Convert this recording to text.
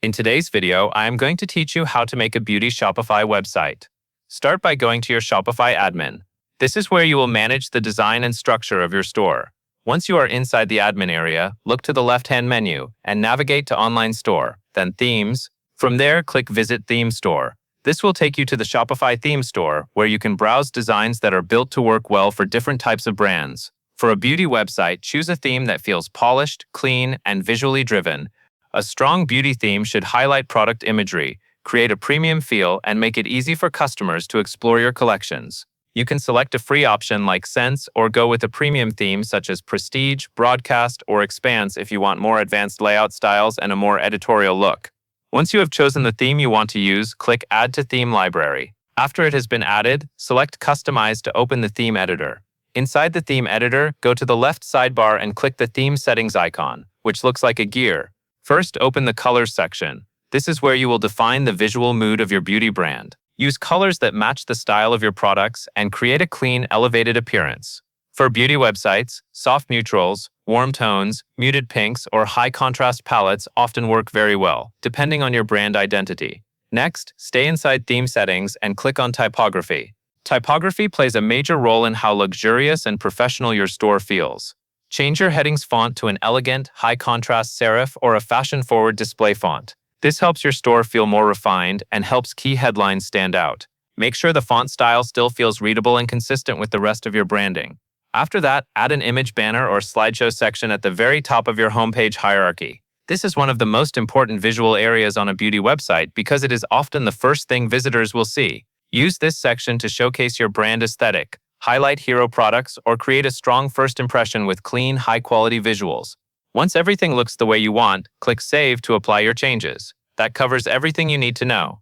In today's video, I am going to teach you how to make a beauty Shopify website. Start by going to your Shopify admin. This is where you will manage the design and structure of your store. Once you are inside the admin area, look to the left-hand menu and navigate to Online Store, then Themes. From there, click Visit Theme Store. This will take you to the Shopify Theme Store, where you can browse designs that are built to work well for different types of brands. For a beauty website, choose a theme that feels polished, clean, and visually driven. A strong beauty theme should highlight product imagery, create a premium feel, and make it easy for customers to explore your collections. You can select a free option like Sense or go with a premium theme such as Prestige, Broadcast, or Expanse if you want more advanced layout styles and a more editorial look. Once you have chosen the theme you want to use, click Add to Theme Library. After it has been added, select Customize to open the theme editor. Inside the theme editor, go to the left sidebar and click the Theme Settings icon, which looks like a gear. First, open the Colors section. This is where you will define the visual mood of your beauty brand. Use colors that match the style of your products and create a clean, elevated appearance. For beauty websites, soft neutrals, warm tones, muted pinks, or high-contrast palettes often work very well, depending on your brand identity. Next, stay inside Theme Settings and click on Typography. Typography plays a major role in how luxurious and professional your store feels. Change your headings font to an elegant, high-contrast serif or a fashion-forward display font. This helps your store feel more refined and helps key headlines stand out. Make sure the font style still feels readable and consistent with the rest of your branding. After that, add an image banner or slideshow section at the very top of your homepage hierarchy. This is one of the most important visual areas on a beauty website because it is often the first thing visitors will see. Use this section to showcase your brand aesthetic, highlight hero products, or create a strong first impression with clean, high-quality visuals. Once everything looks the way you want, click Save to apply your changes. That covers everything you need to know.